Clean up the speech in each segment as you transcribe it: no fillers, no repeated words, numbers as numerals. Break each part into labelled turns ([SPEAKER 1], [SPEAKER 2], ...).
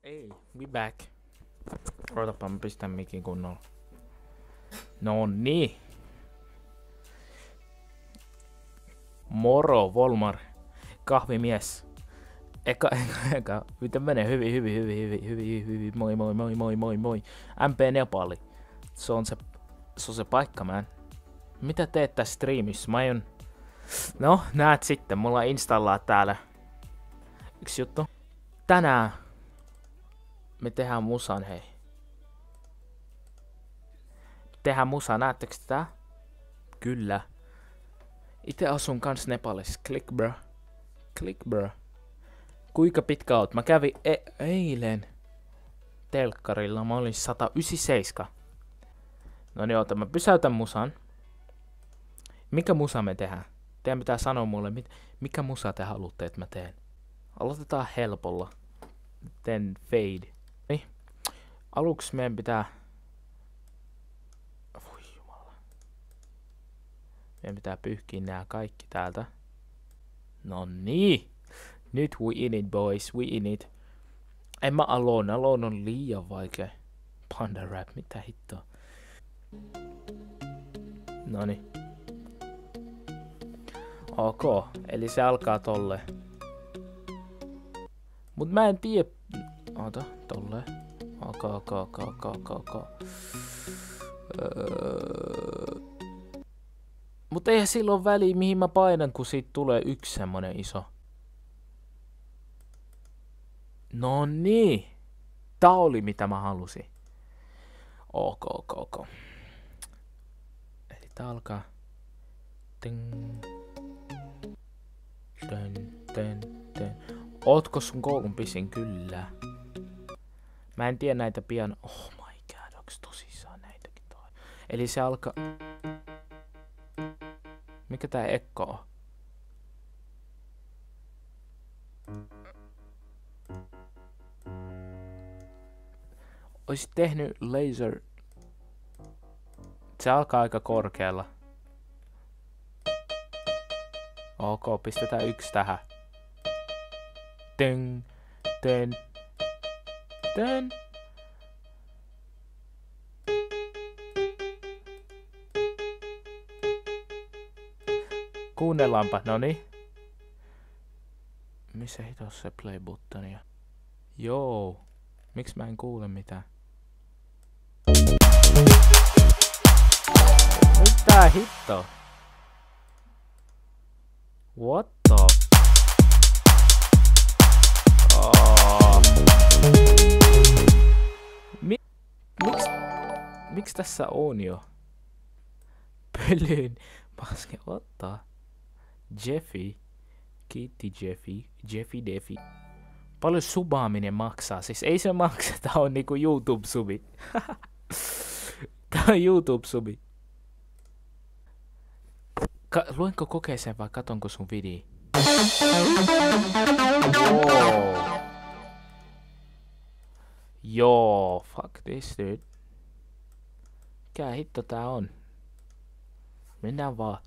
[SPEAKER 1] Ei, we back. Odotapa, mä pistän mikin kunnolla. No niin. Moro, Volmar. Kahvimies. Eka. Miten menee? Hyvin. Moi. MP Nepali. Se on se paikka, man. Mitä teet tässä striimissä? No, näet sitten. Mulla installaa täällä yksi juttu. Tänään me tehdään musan, hei. Tehdään musaa, näettekö tää? Kyllä. Itse asun kans Nepalissa. Click bro. Kuinka pitkä oot? Mä kävin eilen telkkarilla. Mä olin 197. No niin, mä pysäytän musan. Mikä musa me tehdään? Teidän pitää sanoa mulle, mikä musa te haluatte, että mä teen. Aloitetaan helpolla. Then fade. Niin. Aluksi meidän pitää... Voi jumala. Meidän pitää pyyhkiä nää kaikki täältä. No niin. Nyt we in it, boys. We in it. En mä Alone. Alone on liian vaikea. Panda rap. Mitä hittoa. Noniin. Ok. Eli se alkaa tolle. Mut mä en tiedä. Oota. Tolle. Ok. Mut eihän silloin väliä mihin mä painan, kun siitä tulee yksi semmonen iso. No niin. Tää oli mitä mä halusin. Ok. Eli tää alkaa. Tön. Ootko sun koulun pisin? Kyllä. Mä en tiedä näitä pian. Oh my god, onks tosissaan näitäkin toi? Eli se alkaa... Mikä tää ekko on? Oisit tehnyt laser... Se alkaa aika korkealla. Ok, pistetään yksi tähän. Tön. Kuunnellaanpa, noni. Missä hitos se play-buttonia? Joo. Miksi mä en kuule mitään? Mitä hitto? What the? Oh. Miks tässä on jo? Pölyyn. Paske, ottaa. Jeffy. Kiitti Jeffy. Paljon subaaminen maksaa. Siis ei se maksa. Tää on niinku YouTube-subi. Tää on YouTube-subi. Luenko kokeeseen vai katonko sun video? Joo, fuck this dude. Mikä hitto tää on? Mennään vaan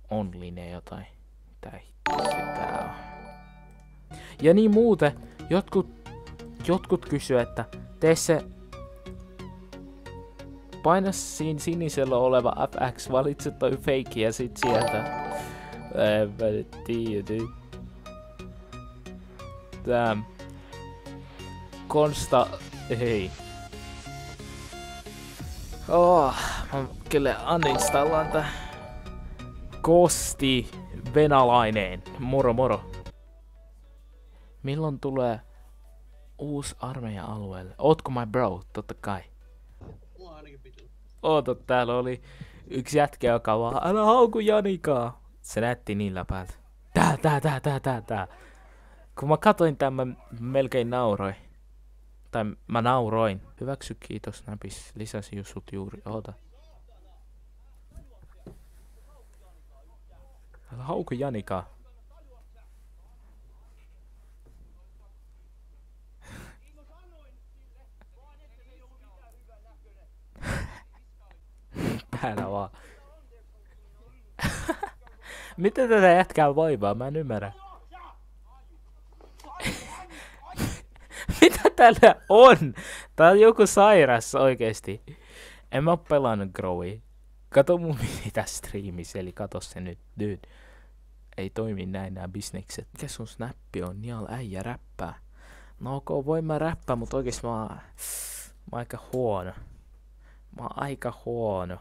[SPEAKER 1] online jotain. Mitä hitto tää on? Ja niin muuten, jotkut kysyy, että tee se... Paina siinä sinisellä oleva FX, valitse toi fake ja sit sieltä. En mä tiedä. Damn. Konsta... Hei. Mä kyllä uninstallaan tää. Kosti venäläinen. Moro. Milloin tulee uusi armeija alueelle? Ootko my bro? Totta kai. Oota, täällä oli yksi jätkä, joka vaan, älä hauku Janikaa. Se näytti niin läpäältä. Tää. Kun mä katoin tämän, mä melkein nauroin. Tai mä nauroin. Hyväksy, kiitos, näpis. Lisäsi sut juuri. Oota. Älä hauku Janikaa. Päällä vaan. Miten tätä jätkää vaivaa? Mä en ymmärrä. Mitä täällä on? Tää on joku sairas oikeesti. En mä oo pelannut Growia. Kato mun mitä striimissä, eli kato se nyt, dude. Ei toimi näin nää bisnekset. Mikä sun snappi on? Nial äijä räppää. No ok, voin mä räppää, mut oikeesti mä oon aika huono. Mä oon aika huono.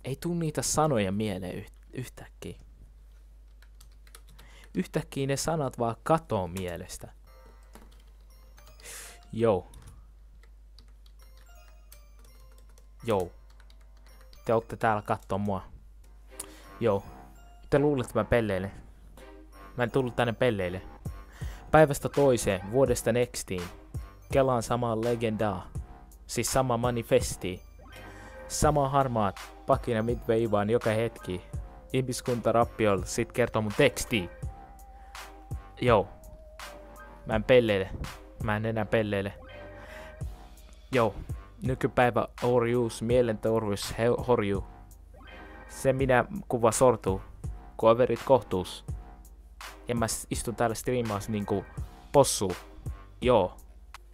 [SPEAKER 1] Ei tuu niitä sanoja mieleen yhtäkkiä. Yhtäkkiä ne sanat vaan katoo mielestä. Joo. Joo. Te ootte täällä kattoo mua. Joo. Te luulette, että mä pelleilen. Mä en tullut tänne pelleille. Päivästä toiseen, vuodesta nextiin. Kelaan samaa legendaa. Siis sama manifesti. Sama harmaat pakina mit veivaan joka hetki. Ihmiskunta rappiolla sit kertoo mun tekstiin. Joo. Mä en pelleile. Mä en enää pelleile. Joo. Nykypäivä orjuus, mielenterveys horjuu. Se minä kuva sortuu, kun overit kohtuus. Ja mä istun täällä striimaassa niinku possu. Joo.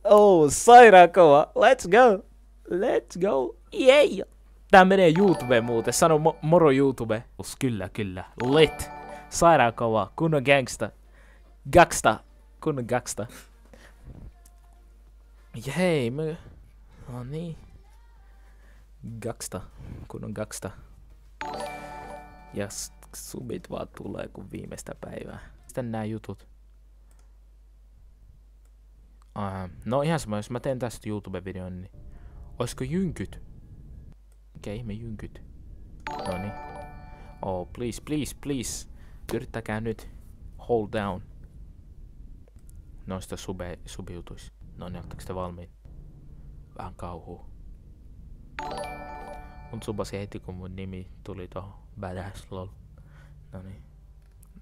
[SPEAKER 1] Oh, sairaan kova. Let's go. Let's go. Yeah. Tää menee YouTubeen muuten. Sano moro YouTube. Kyllä, kyllä. Lit. Sairaan kova. Kunnon gangsta. Gangsta. Kunnon gangsta. Ja hei, no niin. Gangsta. Kunnon gangsta. Ja subit vaan tulee kun viimeistä päivää. Sitten nää jutut. No ihan sama, jos mä teen tästä YouTube-videon, niin oisko jynkyt? Mikä ihme jynkyt? Noniin. Oh, please, please, please. Yrittäkää nyt. Hold down. Noista subiutuis. Noniin, ootteko te valmiin? Vähän kauhuu. Mun subasi heti kun mun nimi tuli tohon. Badass lol. Noniin.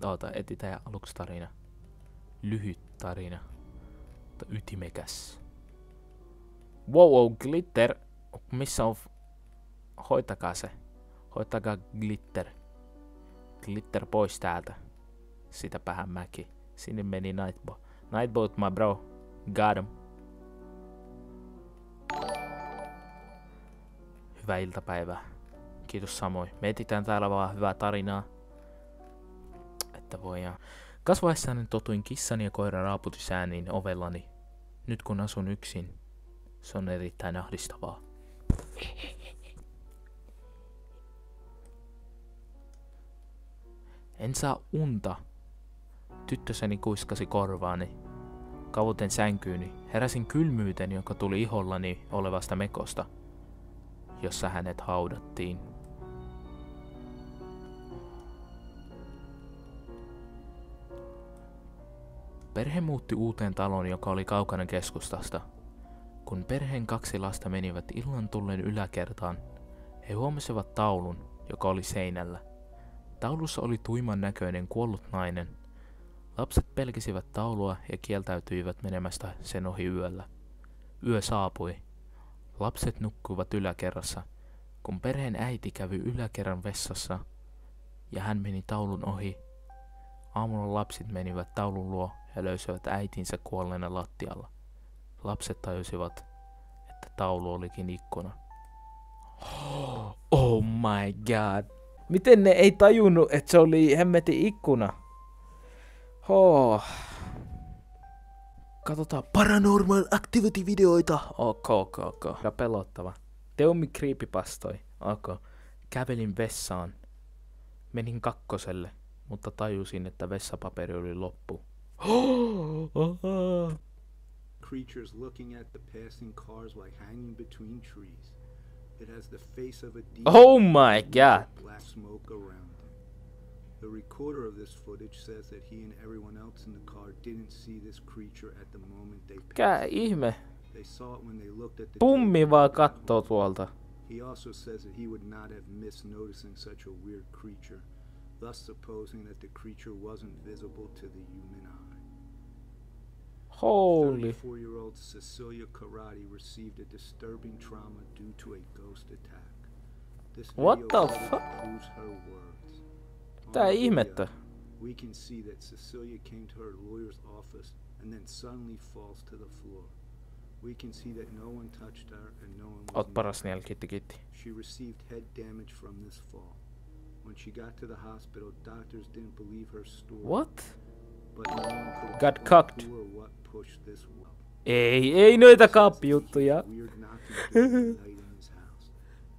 [SPEAKER 1] Oota, etsitään aluksi tarina. Lyhyt tarina. Mutta ytimekäs. Wow, glitter. Missä on... Hoitakaa se. Hoitakaa glitter. Glitter pois täältä. Sitä pähän mäki. Sinne meni Nightboat. Nightboat, my bro. Got him. Hyvää iltapäivää. Kiitos samoin. Me etsitään täällä vaan hyvää tarinaa. Että voidaan. Kasvaessani totuin kissani ja koiran raaputusääniin ovellani. Nyt kun asun yksin, se on erittäin ahdistavaa. En saa unta. Tyttöseni kuiskasi korvaani. Kavuten sänkyyni, heräsin kylmyyteen, joka tuli ihollani olevasta mekosta, jossa hänet haudattiin. Perhe muutti uuteen taloon, joka oli kaukana keskustasta. Kun perheen 2 lasta menivät illan tullen yläkertaan, he huomasivat taulun, joka oli seinällä. Taulussa oli tuiman näköinen kuollut nainen. Lapset pelkisivät taulua ja kieltäytyivät menemästä sen ohi yöllä. Yö saapui. Lapset nukkuivat yläkerrassa, kun perheen äiti kävi yläkerran vessassa ja hän meni taulun ohi. Aamulla lapset menivät taulun luo ja löysivät äitinsä kuolleena lattialla. Lapset tajusivat, että taulu olikin ikkuna. Oh my god. Miten ne ei tajunnut, että se oli hemmetin ikkuna? Oh. Katsotaan Paranormal Activity-videoita. Ok. Ja pelottava. Teomi creepypastoi. Ok. Kävelin vessaan. Menin 2, mutta tajusin, että vessapaperi oli loppu.
[SPEAKER 2] Creatures looking at the passing cars while hanging between trees. It has the face of a demon.
[SPEAKER 1] Oh my god.
[SPEAKER 2] Black smoke around him. The recorder of this footage says that he and everyone else in the car didn't see this creature at the moment they passed.
[SPEAKER 1] Ihme.
[SPEAKER 2] They saw it when they looked at the
[SPEAKER 1] Pummi vaan kattoo tuolta.
[SPEAKER 2] He also says that he would not have missed noticing such a weird creature, thus supposing that the creature wasn't visible to the human eye.
[SPEAKER 1] Holy.
[SPEAKER 2] 34-year-old Cecilia Karate received a disturbing trauma due to a ghost attack. This
[SPEAKER 1] What
[SPEAKER 2] video
[SPEAKER 1] the fuck?
[SPEAKER 2] proves her words.
[SPEAKER 1] Tää ihmettä.
[SPEAKER 2] We can see that Cecilia came to her lawyer's office and then suddenly falls to the floor. We can see that no one touched her and no one was
[SPEAKER 1] Oot paras
[SPEAKER 2] near.
[SPEAKER 1] niel, kitti.
[SPEAKER 2] She received head damage from this fall. When she got to the hospital, doctors didn't believe her story.
[SPEAKER 1] What?
[SPEAKER 2] But no one could
[SPEAKER 1] Got
[SPEAKER 2] explain
[SPEAKER 1] cucked.
[SPEAKER 2] who or what pushed this well.
[SPEAKER 1] Ei noita kaappijuttuja.
[SPEAKER 2] Weird knocking during the night in his house.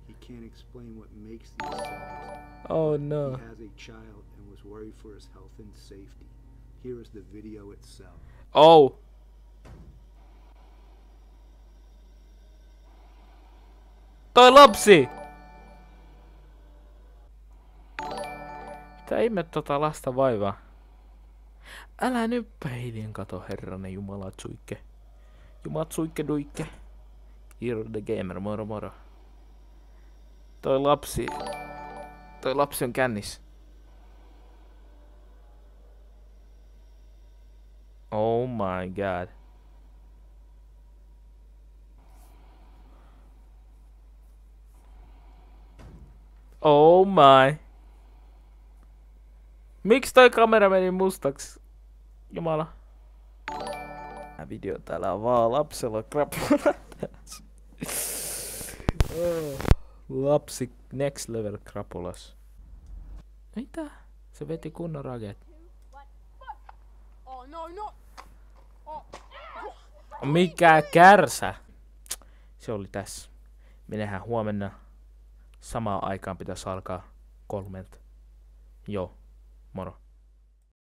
[SPEAKER 2] He can't explain what makes these sounds.
[SPEAKER 1] Oh
[SPEAKER 2] He
[SPEAKER 1] no.
[SPEAKER 2] has a child and was worried for his health and safety. Here is the video itself.
[SPEAKER 1] Oh. Toi lapsi! Tää ihme tota lasta vaivaa. Älä nyt peilien kato, herranen jumalatsuikke. Jumatsuikke duikke. Hero the gamer, moro moro. Toi lapsi on kännis. Oh my god. Oh my. Miksi toi kamera meni mustaks? Jumala. Tää video täällä on vaan lapsella krapula. Lapsi next level krapulas. Mitä? Se veti kunnon raget.
[SPEAKER 3] Oh no, no.
[SPEAKER 1] Mikä kärsä? Se oli tässä. Me nähdään huomenna. Samaan aikaan pitäisi alkaa 3. Joo, moro.